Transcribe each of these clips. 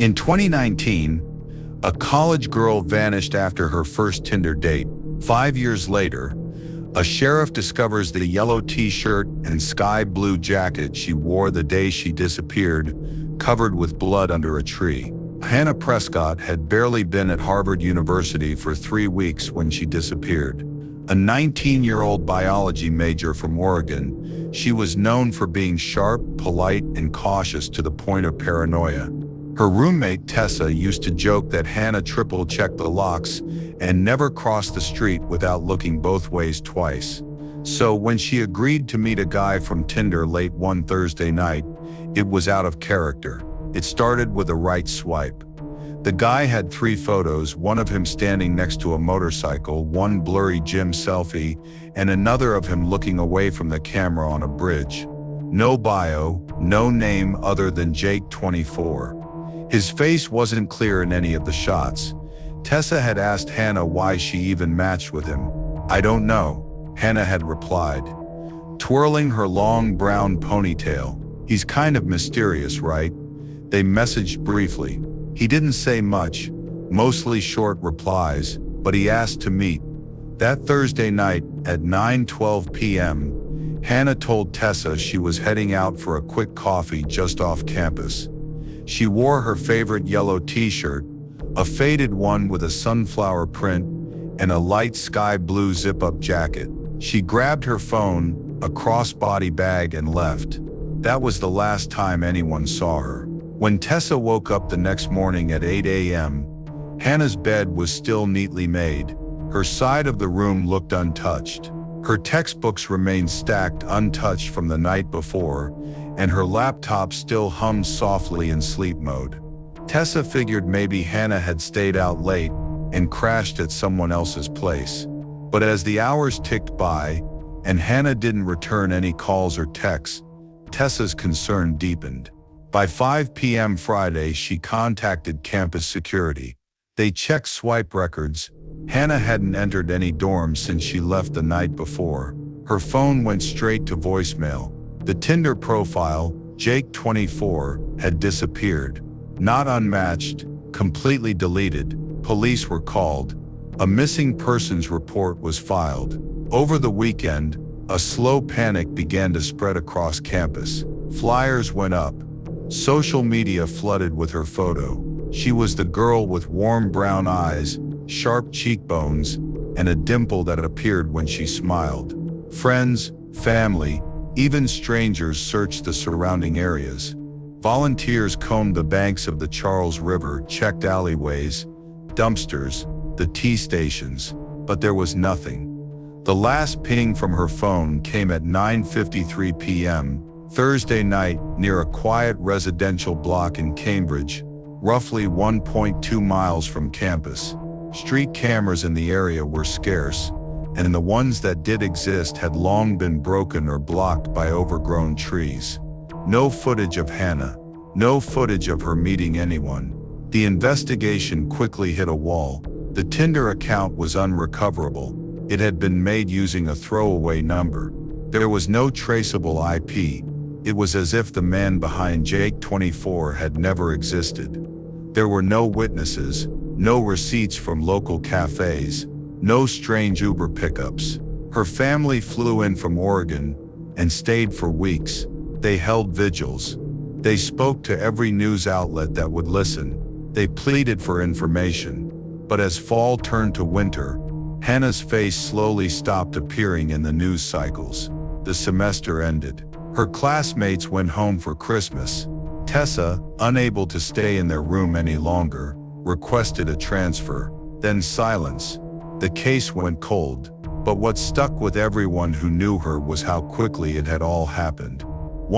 In 2019, a college girl vanished after her first Tinder date. 5 years later, a sheriff discovers the yellow t-shirt and sky blue jacket she wore the day she disappeared, covered with blood under a tree. Hannah Prescott had barely been at Harvard University for 3 weeks when she disappeared. A 19-year-old biology major from Oregon, she was known for being sharp, polite, and cautious to the point of paranoia. Her roommate Tessa used to joke that Hannah triple-checked the locks and never crossed the street without looking both ways twice. So when she agreed to meet a guy from Tinder late one Thursday night, it was out of character. It started with a right swipe. The guy had 3 photos, one of him standing next to a motorcycle, one blurry gym selfie, and another of him looking away from the camera on a bridge. No bio, no name other than Jake 24. His face wasn't clear in any of the shots. Tessa had asked Hannah why she even matched with him. "I don't know," Hannah had replied, twirling her long brown ponytail. "He's kind of mysterious, right?" They messaged briefly. He didn't say much, mostly short replies, but he asked to meet. That Thursday night at 9:12 p.m., Hannah told Tessa she was heading out for a quick coffee just off campus. She wore her favorite yellow t-shirt, a faded one with a sunflower print, and a light sky blue zip-up jacket. She grabbed her phone, a crossbody bag, and left. That was the last time anyone saw her. When Tessa woke up the next morning at 8 a.m., Hannah's bed was still neatly made. Her side of the room looked untouched. Her textbooks remained stacked untouched from the night before, and her laptop still hummed softly in sleep mode. Tessa figured maybe Hannah had stayed out late and crashed at someone else's place. But as the hours ticked by, and Hannah didn't return any calls or texts, Tessa's concern deepened. By 5 p.m. Friday, she contacted campus security. They checked swipe records. Hannah hadn't entered any dorms since she left the night before. Her phone went straight to voicemail. The Tinder profile, Jake 24, had disappeared. Not unmatched, completely deleted. Police were called. A missing persons report was filed. Over the weekend, a slow panic began to spread across campus. Flyers went up. Social media flooded with her photo. She was the girl with warm brown eyes, sharp cheekbones, and a dimple that appeared when she smiled. Friends, family, even strangers searched the surrounding areas. Volunteers combed the banks of the Charles River, checked alleyways, dumpsters, the tea stations, but there was nothing. The last ping from her phone came at 9:53 p.m. Thursday night near a quiet residential block in Cambridge, roughly 1.2 miles from campus. Street cameras in the area were scarce, and the ones that did exist had long been broken or blocked by overgrown trees. No footage of Hannah, no footage of her meeting anyone. The investigation quickly hit a wall. The Tinder account was unrecoverable. It had been made using a throwaway number. There was no traceable IP. It was as if the man behind Jake 24 had never existed. There were no witnesses, no receipts from local cafes, no strange Uber pickups. Her family flew in from Oregon and stayed for weeks. They held vigils. They spoke to every news outlet that would listen. They pleaded for information. But as fall turned to winter, Hannah's face slowly stopped appearing in the news cycles. The semester ended. Her classmates went home for Christmas. Tessa, unable to stay in their room any longer, requested a transfer. Then silence. The case went cold. But what stuck with everyone who knew her was how quickly it had all happened.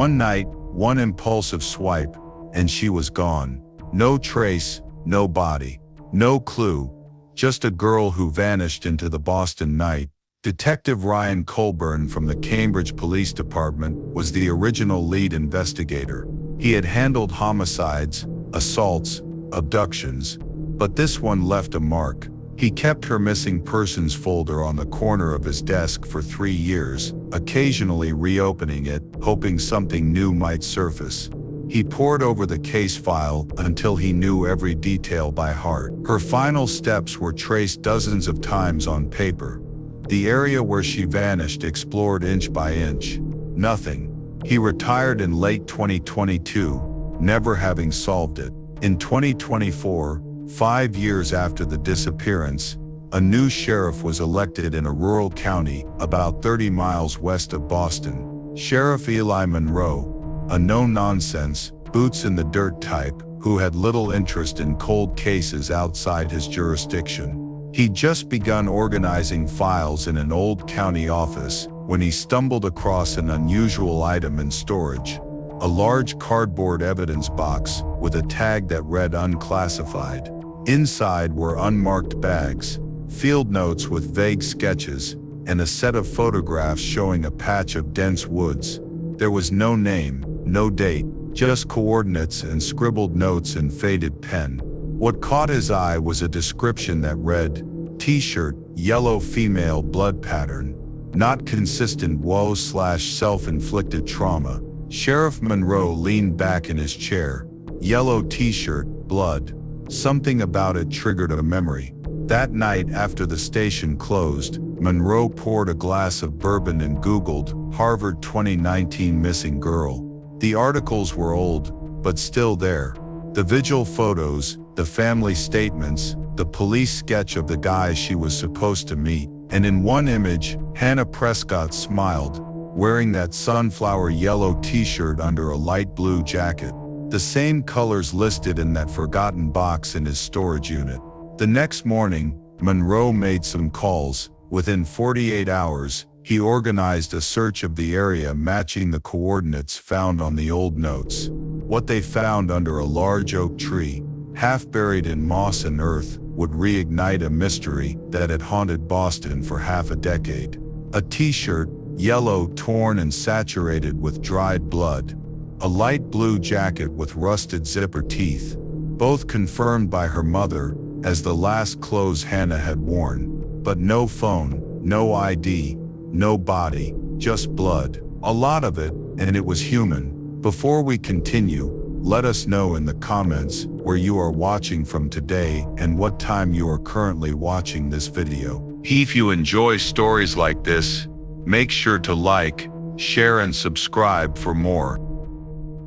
One night, one impulsive swipe, and she was gone. No trace, no body, no clue, just a girl who vanished into the Boston night. Detective Ryan Colburn from the Cambridge Police Department was the original lead investigator. He had handled homicides, assaults, abductions, but this one left a mark. He kept her missing persons folder on the corner of his desk for 3 years, occasionally reopening it, hoping something new might surface. He pored over the case file until he knew every detail by heart. Her final steps were traced dozens of times on paper. The area where she vanished explored inch by inch. Nothing. He retired in late 2022, never having solved it. In 2024, 5 years after the disappearance, a new sheriff was elected in a rural county about 30 miles west of Boston. Sheriff Eli Monroe, a no-nonsense, boots-in-the-dirt type who had little interest in cold cases outside his jurisdiction. He'd just begun organizing files in an old county office when he stumbled across an unusual item in storage, a large cardboard evidence box with a tag that read unclassified. Inside were unmarked bags, field notes with vague sketches, and a set of photographs showing a patch of dense woods. There was no name, no date, just coordinates and scribbled notes in faded pen. What caught his eye was a description that read, "T-shirt, yellow female blood pattern. Not consistent woe/self-inflicted trauma." Sheriff Monroe leaned back in his chair. Yellow t-shirt, blood. Something about it triggered a memory. That night after the station closed, Monroe poured a glass of bourbon and Googled Harvard 2019 missing girl. The articles were old, but still there. The vigil photos, the family statements, the police sketch of the guy she was supposed to meet. And in one image, Hannah Prescott smiled, wearing that sunflower yellow t-shirt under a light blue jacket. The same colors listed in that forgotten box in his storage unit. The next morning, Monroe made some calls. Within 48 hours, he organized a search of the area matching the coordinates found on the old notes. What they found under a large oak tree, half buried in moss and earth, would reignite a mystery that had haunted Boston for half a decade. A t-shirt, yellow, torn and saturated with dried blood. A light blue jacket with rusted zipper teeth, both confirmed by her mother as the last clothes Hannah had worn. But no phone, no ID, no body, just blood. A lot of it, and it was human. Before we continue, let us know in the comments where you are watching from today and what time you are currently watching this video. If you enjoy stories like this, make sure to like, share and subscribe for more.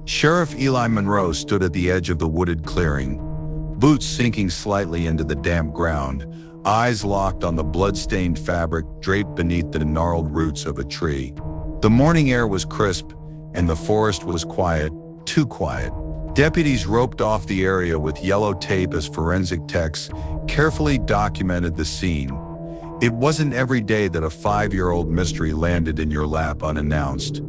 Sheriff Eli Monroe stood at the edge of the wooded clearing, boots sinking slightly into the damp ground, eyes locked on the blood-stained fabric draped beneath the gnarled roots of a tree. The morning air was crisp, and the forest was quiet, too quiet. Deputies roped off the area with yellow tape as forensic techs carefully documented the scene. It wasn't every day that a 5-year-old mystery landed in your lap unannounced.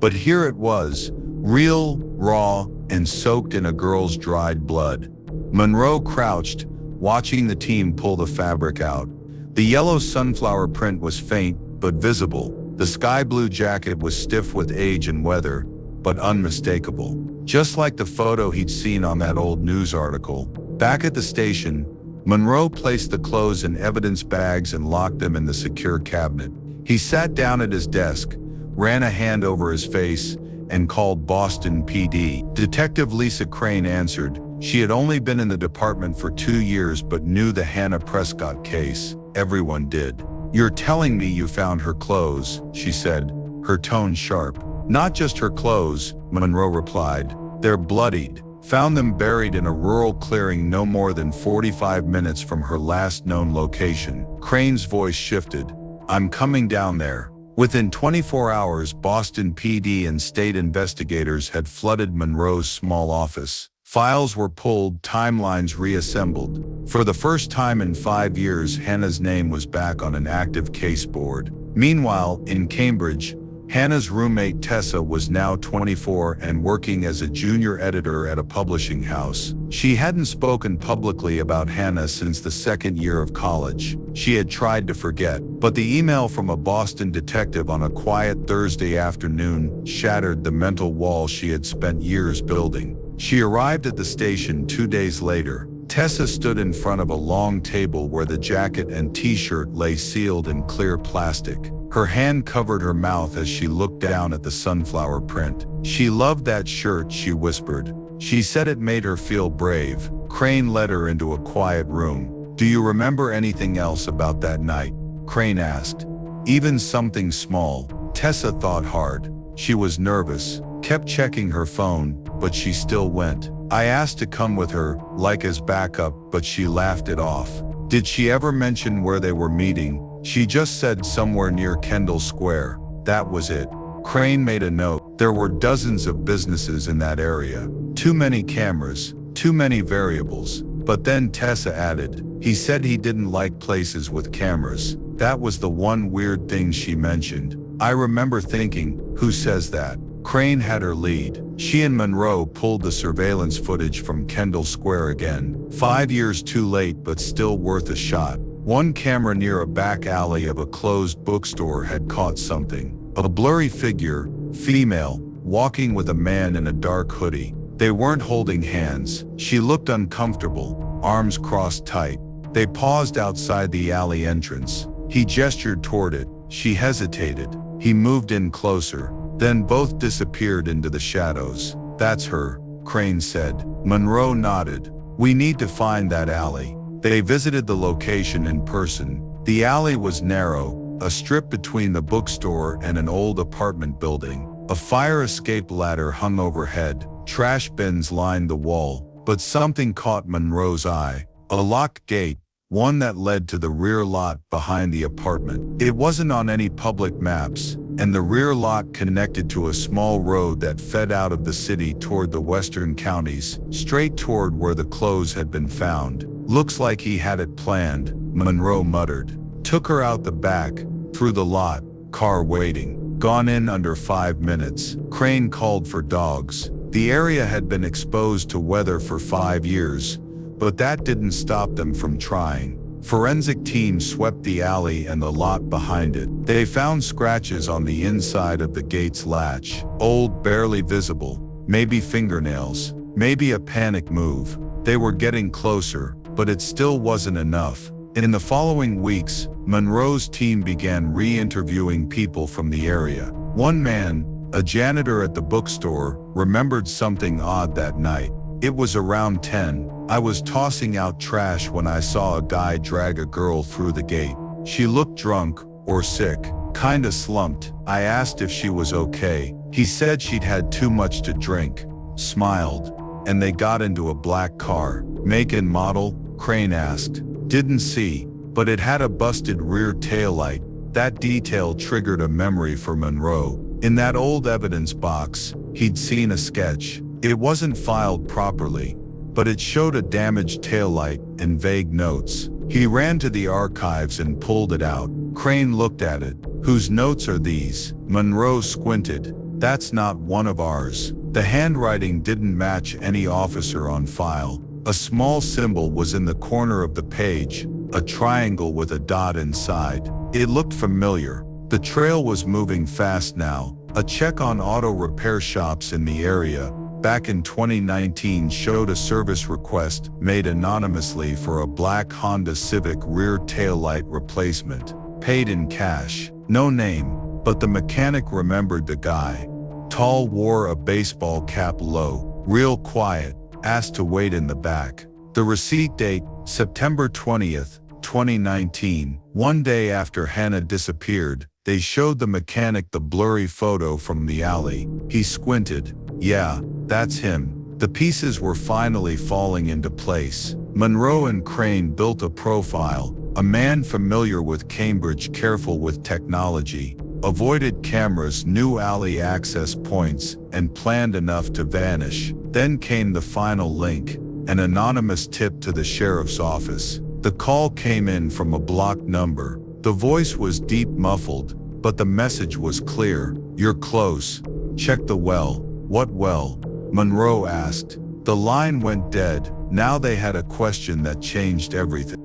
But here it was, real, raw, and soaked in a girl's dried blood. Monroe crouched, watching the team pull the fabric out. The yellow sunflower print was faint, but visible. The sky blue jacket was stiff with age and weather, but unmistakable. Just like the photo he'd seen on that old news article. Back at the station, Monroe placed the clothes in evidence bags and locked them in the secure cabinet. He sat down at his desk, ran a hand over his face, and called Boston PD. Detective Lisa Crane answered. She had only been in the department for 2 years but knew the Hannah Prescott case. Everyone did. "You're telling me you found her clothes," she said, her tone sharp. "Not just her clothes," Monroe replied. "They're bloodied. Found them buried in a rural clearing no more than 45 minutes from her last known location." Crane's voice shifted. "I'm coming down there." Within 24 hours, Boston PD and state investigators had flooded Monroe's small office. Files were pulled, timelines reassembled. For the first time in 5 years, Hannah's name was back on an active case board. Meanwhile, in Cambridge, Hannah's roommate Tessa was now 24 and working as a junior editor at a publishing house. She hadn't spoken publicly about Hannah since the second year of college. She had tried to forget, but the email from a Boston detective on a quiet Thursday afternoon shattered the mental wall she had spent years building. She arrived at the station 2 days later. Tessa stood in front of a long table where the jacket and t-shirt lay sealed in clear plastic. Her hand covered her mouth as she looked down at the sunflower print. She loved that shirt, she whispered. She said it made her feel brave. Crane led her into a quiet room. Do you remember anything else about that night? Crane asked. Even something small. Tessa thought hard. She was nervous, kept checking her phone, but she still went. I asked to come with her, like as backup, but she laughed it off. Did she ever mention where they were meeting? She just said somewhere near Kendall Square. That was it. Crane made a note. There were dozens of businesses in that area. Too many cameras, too many variables. But then Tessa added, he said he didn't like places with cameras. That was the one weird thing she mentioned. I remember thinking, who says that? Crane had her lead. She and Monroe pulled the surveillance footage from Kendall Square again. 5 years too late, but still worth a shot. One camera near a back alley of a closed bookstore had caught something. A blurry figure, female, walking with a man in a dark hoodie. They weren't holding hands. She looked uncomfortable, arms crossed tight. They paused outside the alley entrance. He gestured toward it. She hesitated. He moved in closer. Then both disappeared into the shadows. That's her, Crane said. Monroe nodded. We need to find that alley. They visited the location in person. The alley was narrow, a strip between the bookstore and an old apartment building. A fire escape ladder hung overhead. Trash bins lined the wall, but something caught Monroe's eye. A locked gate, one that led to the rear lot behind the apartment. It wasn't on any public maps, and the rear lot connected to a small road that fed out of the city toward the western counties, straight toward where the clothes had been found. Looks like he had it planned, Monroe muttered. Took her out the back, through the lot, car waiting. Gone in under 5 minutes. Crane called for dogs. The area had been exposed to weather for 5 years, but that didn't stop them from trying. Forensic teams swept the alley and the lot behind it. They found scratches on the inside of the gate's latch. Old, barely visible. Maybe fingernails. Maybe a panic move. They were getting closer, but it still wasn't enough. In the following weeks, Monroe's team began re-interviewing people from the area. One man, a janitor at the bookstore, remembered something odd that night. It was around 10. I was tossing out trash when I saw a guy drag a girl through the gate. She looked drunk, or sick, kinda slumped. I asked if she was okay. He said she'd had too much to drink, smiled, and they got into a black car. Make and model? Crane asked. Didn't see, but it had a busted rear taillight. That detail triggered a memory for Monroe. In that old evidence box, he'd seen a sketch. It wasn't filed properly, but it showed a damaged taillight and vague notes. He ran to the archives and pulled it out. Crane looked at it. Whose notes are these? Monroe squinted. That's not one of ours. The handwriting didn't match any officer on file. A small symbol was in the corner of the page, a triangle with a dot inside. It looked familiar. The trail was moving fast now. A check on auto repair shops in the area back in 2019 showed a service request made anonymously for a black Honda Civic rear taillight replacement. Paid in cash. No name, but the mechanic remembered the guy. Tall, wore a baseball cap low, real quiet, asked to wait in the back. The receipt date, September 20th, 2019. One day after Hannah disappeared, they showed the mechanic the blurry photo from the alley. He squinted. Yeah, that's him. The pieces were finally falling into place. Monroe and Crane built a profile. A man familiar with Cambridge, careful with technology, avoided cameras, knew alley access points, and planned enough to vanish. Then came the final link, an anonymous tip to the sheriff's office. The call came in from a blocked number. The voice was deep, muffled, but the message was clear. You're close. Check the well. What well? Monroe asked. The line went dead. Now they had a question that changed everything.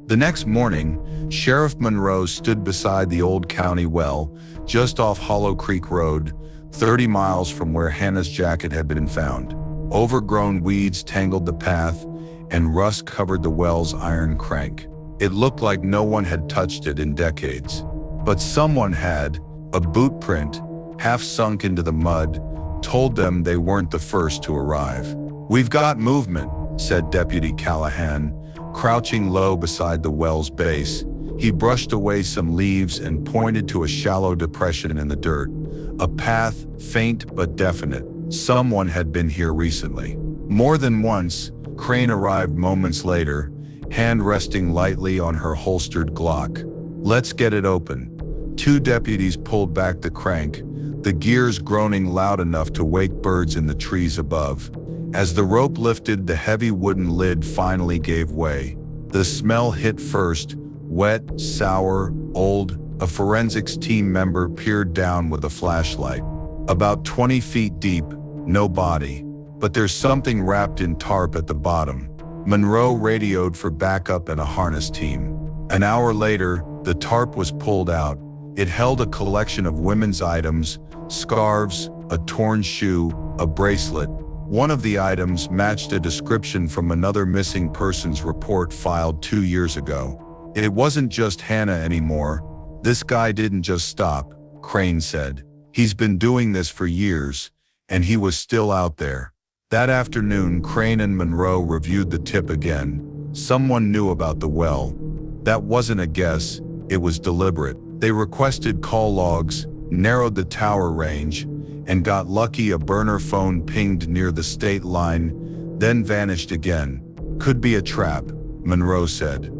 The next morning, Sheriff Monroe stood beside the old county well, just off Hollow Creek Road, 30 miles from where Hannah's jacket had been found. Overgrown weeds tangled the path, and rust covered the well's iron crank. It looked like no one had touched it in decades. But someone had, a boot print, half sunk into the mud, told them they weren't the first to arrive. "We've got movement," said Deputy Callahan, crouching low beside the well's base. He brushed away some leaves and pointed to a shallow depression in the dirt. A path, faint but definite. Someone had been here recently. More than once, Crane arrived moments later, hand resting lightly on her holstered Glock. "Let's get it open." Two deputies pulled back the crank, the gears groaning loud enough to wake birds in the trees above. As the rope lifted, the heavy wooden lid finally gave way. The smell hit first, wet, sour, old. A forensics team member peered down with a flashlight. About 20 feet deep, no body. But there's something wrapped in tarp at the bottom. Monroe radioed for backup and a harness team. An hour later, the tarp was pulled out. It held a collection of women's items, scarves, a torn shoe, a bracelet. One of the items matched a description from another missing persons report filed 2 years ago. It wasn't just Hannah anymore. This guy didn't just stop, Crane said. He's been doing this for years, and he was still out there. That afternoon, Crane and Monroe reviewed the tip again. Someone knew about the well. That wasn't a guess, it was deliberate. They requested call logs, narrowed the tower range, and got lucky. A burner phone pinged near the state line, then vanished again. "Could be a trap," Monroe said.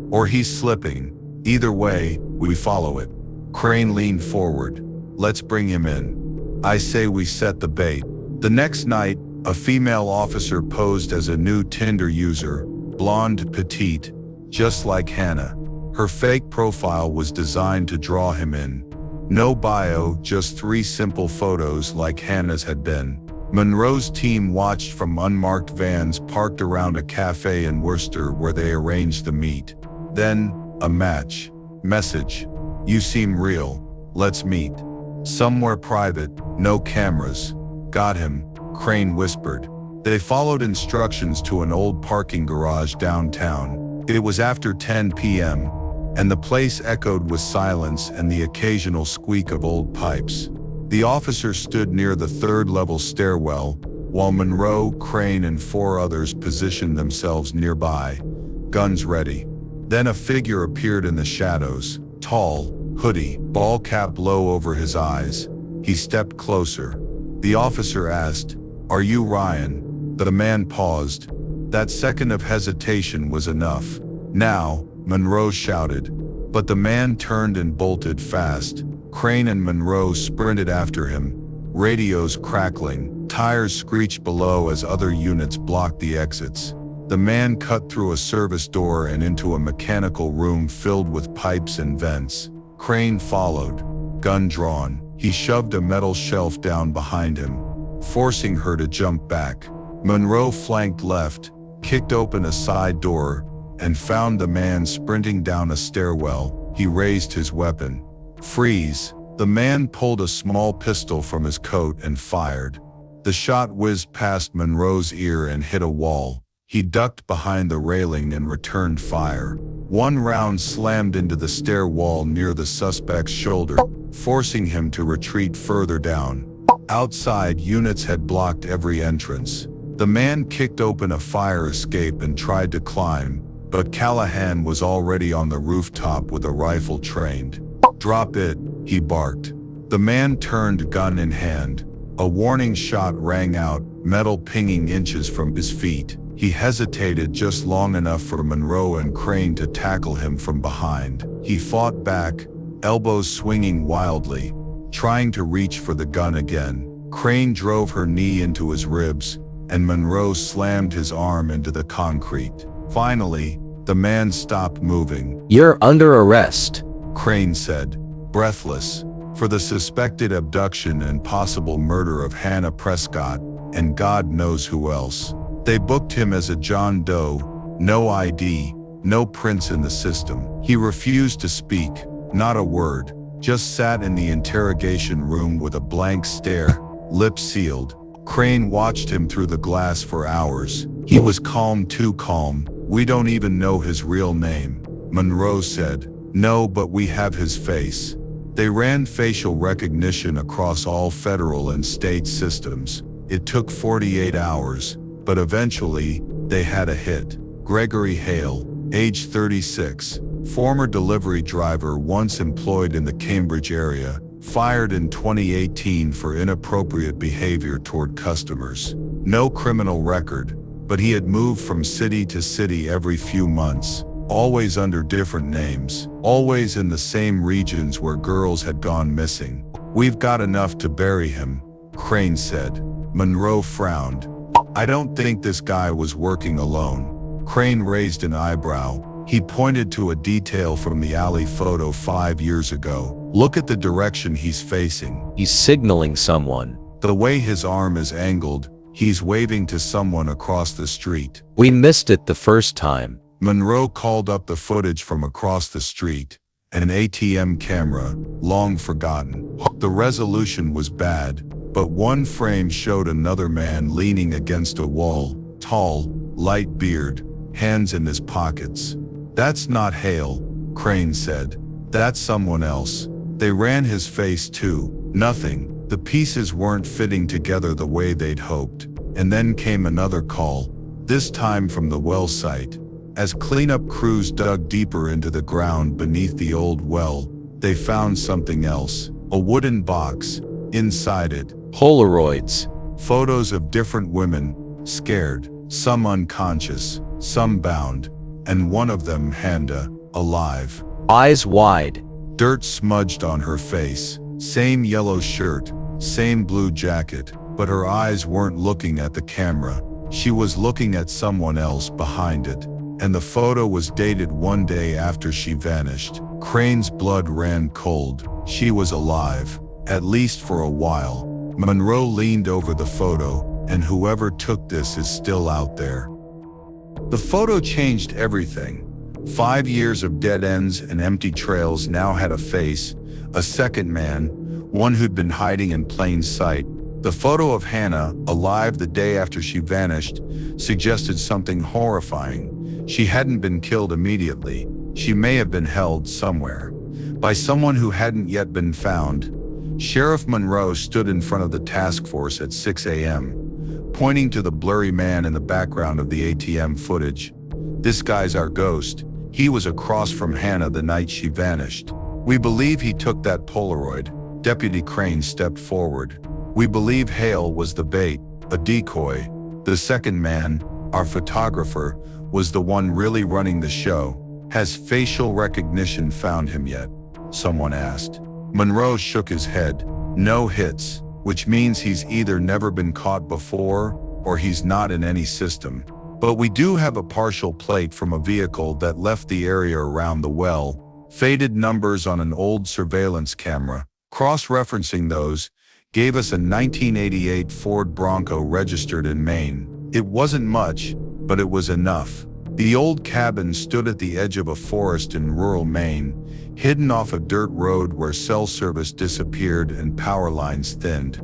"Or he's slipping. Either way, we follow it." Crane leaned forward. "Let's bring him in. I say we set the bait." The next night, a female officer posed as a new Tinder user, blonde, petite, just like Hannah. Her fake profile was designed to draw him in. No bio, just 3 simple photos like Hannah's had been. Monroe's team watched from unmarked vans parked around a cafe in Worcester where they arranged the meet. Then, a match. Message. "You seem real. Let's meet. Somewhere private, no cameras." "Got him," Crane whispered. They followed instructions to an old parking garage downtown. It was after 10 p.m., and the place echoed with silence and the occasional squeak of old pipes. The officer stood near the third-level stairwell, while Monroe, Crane, and 4 others positioned themselves nearby, guns ready. Then a figure appeared in the shadows, tall, hoodie, ball cap low over his eyes. He stepped closer. The officer asked, "Are you Ryan?" The man paused. That second of hesitation was enough. "Now," Monroe shouted. But the man turned and bolted fast. Crane and Monroe sprinted after him, radios crackling. Tires screeched below as other units blocked the exits. The man cut through a service door and into a mechanical room filled with pipes and vents. Crane followed, gun drawn. He shoved a metal shelf down behind him, forcing her to jump back. Monroe flanked left, kicked open a side door, and found the man sprinting down a stairwell. He raised his weapon. "Freeze!" The man pulled a small pistol from his coat and fired. The shot whizzed past Monroe's ear and hit a wall. He ducked behind the railing and returned fire. One round slammed into the stair wall near the suspect's shoulder, forcing him to retreat further down. Outside, units had blocked every entrance. The man kicked open a fire escape and tried to climb, but Callahan was already on the rooftop with a rifle trained. "Drop it," he barked. The man turned, gun in hand. A warning shot rang out, metal pinging inches from his feet. He hesitated just long enough for Monroe and Crane to tackle him from behind. He fought back, elbows swinging wildly, trying to reach for the gun again. Crane drove her knee into his ribs, and Monroe slammed his arm into the concrete. Finally, the man stopped moving. "You're under arrest," Crane said, breathless, for the suspected abduction and possible murder of Hannah Prescott, and God knows who else. They booked him as a John Doe, no ID, no prints in the system. He refused to speak, not a word, just sat in the interrogation room with a blank stare, lips sealed. Crane watched him through the glass for hours. He was calm, too calm. "We don't even know his real name," Monroe said. No, but we have his face. They ran facial recognition across all federal and state systems. It took 48 hours, but eventually, they had a hit. Gregory Hale, age 36, former delivery driver once employed in the Cambridge area, fired in 2018 for inappropriate behavior toward customers. No criminal record, but he had moved from city to city every few months, always under different names, always in the same regions where girls had gone missing. We've got enough to bury him, Crane said. Monroe frowned. I don't think this guy was working alone. Crane raised an eyebrow. He pointed to a detail from the alley photo 5 years ago. Look at the direction he's facing. He's signaling someone. The way his arm is angled, he's waving to someone across the street. We missed it the first time. Monroe called up the footage from across the street. An ATM camera, long forgotten. The resolution was bad, but one frame showed another man leaning against a wall, tall, light beard, hands in his pockets. That's not Hale, Crane said. That's someone else. They ran his face too. Nothing. The pieces weren't fitting together the way they'd hoped. And then came another call, this time from the well site. As cleanup crews dug deeper into the ground beneath the old well, they found something else. A wooden box. Inside it, Polaroids. Photos of different women, scared, some unconscious, some bound, and one of them, Handa, alive. Eyes wide. Dirt smudged on her face, same yellow shirt, same blue jacket, but her eyes weren't looking at the camera. She was looking at someone else behind it, and the photo was dated 1 day after she vanished. Crane's blood ran cold. She was alive, at least for a while. Monroe leaned over the photo, and whoever took this is still out there. The photo changed everything. 5 years of dead ends and empty trails now had a face, a second man, one who'd been hiding in plain sight. The photo of Hannah, alive the day after she vanished, suggested something horrifying. She hadn't been killed immediately. She may have been held somewhere by someone who hadn't yet been found. Sheriff Monroe stood in front of the task force at 6 a.m., pointing to the blurry man in the background of the ATM footage. This guy's our ghost. He was across from Hannah the night she vanished. We believe he took that Polaroid. Deputy Crane stepped forward. We believe Hale was the bait, a decoy. The second man, our photographer, was the one really running the show. Has facial recognition found him yet? Someone asked. Monroe shook his head. No hits, which means he's either never been caught before or he's not in any system. But we do have a partial plate from a vehicle that left the area around the well, faded numbers on an old surveillance camera. Cross-referencing those gave us a 1988 Ford Bronco registered in Maine. It wasn't much, but it was enough. The old cabin stood at the edge of a forest in rural Maine, hidden off a dirt road where cell service disappeared and power lines thinned.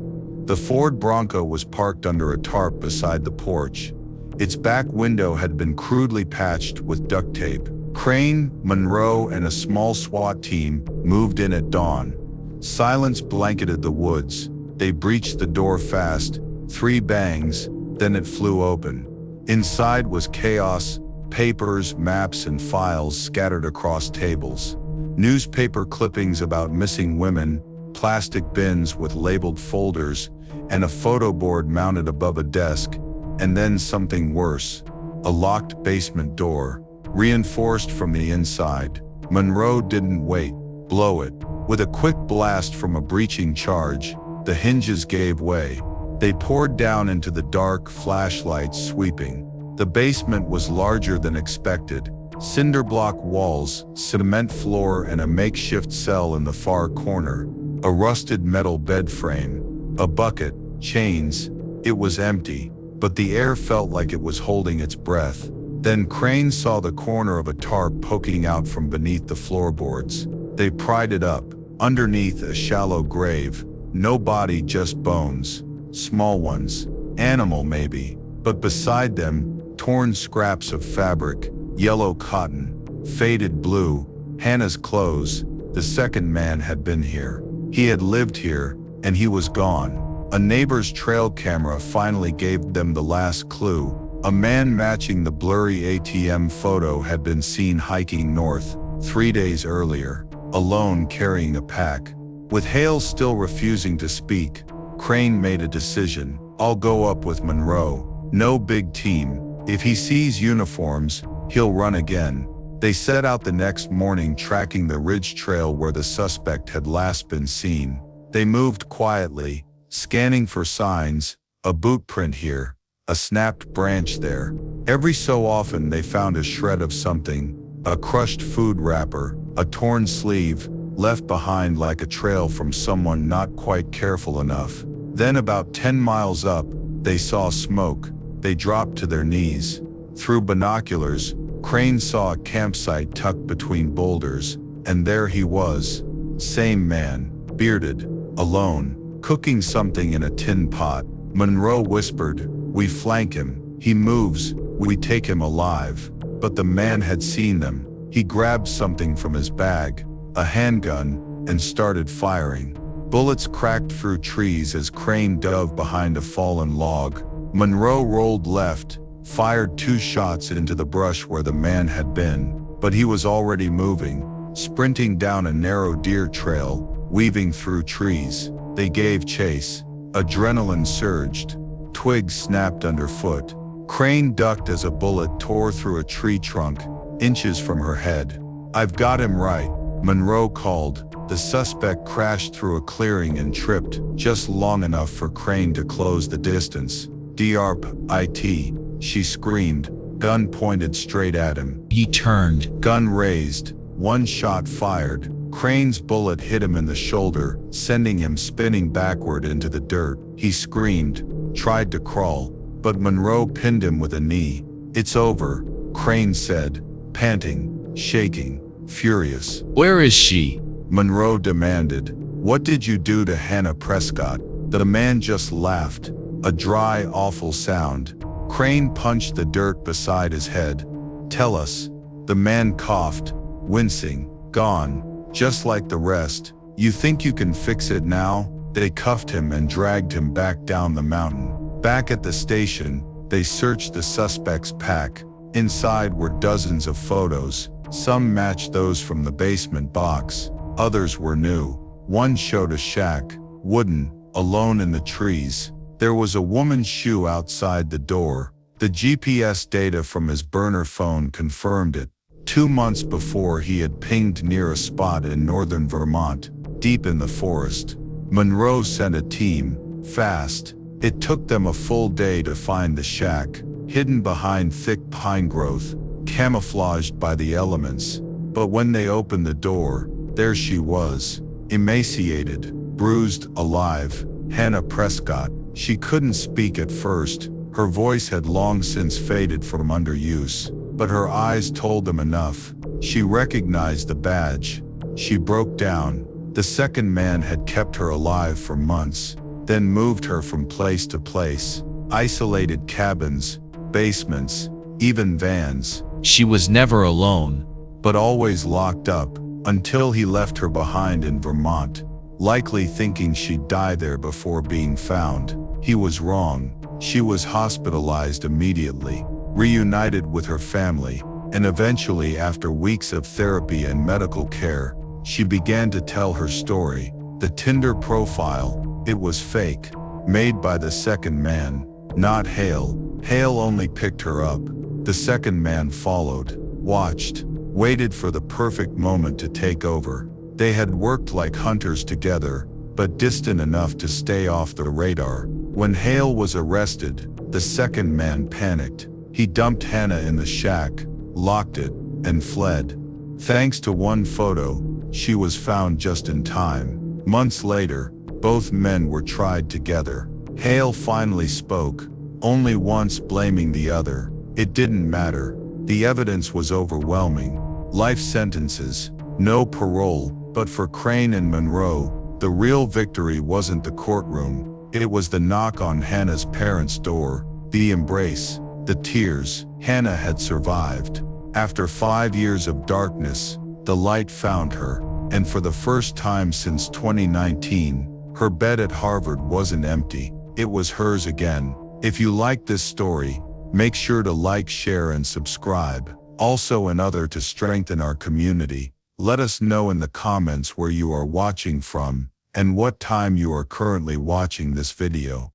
The Ford Bronco was parked under a tarp beside the porch. Its back window had been crudely patched with duct tape. Crane, Monroe, and a small SWAT team moved in at dawn. Silence blanketed the woods. They breached the door fast, 3 bangs, then it flew open. Inside was chaos, papers, maps, and files scattered across tables. Newspaper clippings about missing women, plastic bins with labeled folders, and a photo board mounted above a desk. And then something worse. A locked basement door, reinforced from the inside. Monroe didn't wait. Blow it. With a quick blast from a breaching charge, the hinges gave way. They poured down into the dark, flashlights sweeping. The basement was larger than expected. Cinder block walls, cement floor, and a makeshift cell in the far corner. A rusted metal bed frame. A bucket, chains. It was empty, but the air felt like it was holding its breath. Then Crane saw the corner of a tarp poking out from beneath the floorboards. They pried it up. Underneath, a shallow grave. No body, just bones. Small ones. Animal, maybe. But beside them, torn scraps of fabric, yellow cotton, faded blue, Hannah's clothes. The second man had been here. He had lived here, and he was gone. A neighbor's trail camera finally gave them the last clue. A man matching the blurry ATM photo had been seen hiking north 3 days earlier, alone carrying a pack. With Hale still refusing to speak, Crane made a decision. I'll go up with Monroe. No big team. If he sees uniforms, he'll run again. They set out the next morning, tracking the ridge trail where the suspect had last been seen. They moved quietly, scanning for signs, a boot print here, a snapped branch there. Every so often they found a shred of something, a crushed food wrapper, a torn sleeve, left behind like a trail from someone not quite careful enough. Then about 10 miles up, they saw smoke. They dropped to their knees. Through binoculars, Crane saw a campsite tucked between boulders, and there he was. Same man, bearded, alone, cooking something in a tin pot. Monroe whispered, "We flank him. He moves, we take him alive." But the man had seen them. He grabbed something from his bag, a handgun, and started firing. Bullets cracked through trees as Crane dove behind a fallen log. Monroe rolled left, fired 2 shots into the brush where the man had been, but he was already moving, sprinting down a narrow deer trail, weaving through trees. They gave chase. Adrenaline surged. Twigs snapped underfoot. Crane ducked as a bullet tore through a tree trunk, inches from her head. "I've got him right," Monroe called. The suspect crashed through a clearing and tripped, just long enough for Crane to close the distance. "DRP, IT," she screamed, gun pointed straight at him. He turned. Gun raised, 1 shot fired. Crane's bullet hit him in the shoulder, sending him spinning backward into the dirt. He screamed, tried to crawl, but Monroe pinned him with a knee. "It's over," Crane said, panting, shaking, furious. "Where is she?" Monroe demanded. "What did you do to Hannah Prescott?" The man just laughed, a dry, awful sound. Crane punched the dirt beside his head. "Tell us." The man coughed, wincing. "Gone, just like the rest. You think you can fix it now?" They cuffed him and dragged him back down the mountain. Back at the station, they searched the suspect's pack. Inside were dozens of photos. Some matched those from the basement box. Others were new. One showed a shack, wooden, alone in the trees. There was a woman's shoe outside the door. The GPS data from his burner phone confirmed it. 2 months before, he had pinged near a spot in northern Vermont, deep in the forest. Monroe sent a team, fast. It took them a full day to find the shack, hidden behind thick pine growth, camouflaged by the elements. But when they opened the door, there she was, emaciated, bruised, alive. Hannah Prescott. She couldn't speak at first. Her voice had long since faded from underuse, but her eyes told them enough. She recognized the badge. She broke down. The second man had kept her alive for months, then moved her from place to place. Isolated cabins, basements, even vans. She was never alone. But always locked up, until he left her behind in Vermont, likely thinking she'd die there before being found. He was wrong. She was hospitalized immediately, reunited with her family, and eventually, after weeks of therapy and medical care, she began to tell her story. The Tinder profile, it was fake, made by the second man, not Hale. Hale only picked her up. The second man followed, watched, waited for the perfect moment to take over. They had worked like hunters together, but distant enough to stay off the radar. When Hale was arrested, the second man panicked. He dumped Hannah in the shack, locked it, and fled. Thanks to one photo, she was found just in time. Months later, both men were tried together. Hale finally spoke, only once blaming the other. It didn't matter. The evidence was overwhelming. Life sentences, no parole. But for Crane and Monroe, the real victory wasn't the courtroom. It was the knock on Hannah's parents' door, the embrace, the tears. Hannah had survived. After 5 years of darkness, the light found her, and for the first time since 2019, her bed at Harvard wasn't empty, it was hers again. If you like this story, make sure to like, share, and subscribe. Also another to strengthen our community. Let us know in the comments where you are watching from, and what time you are currently watching this video.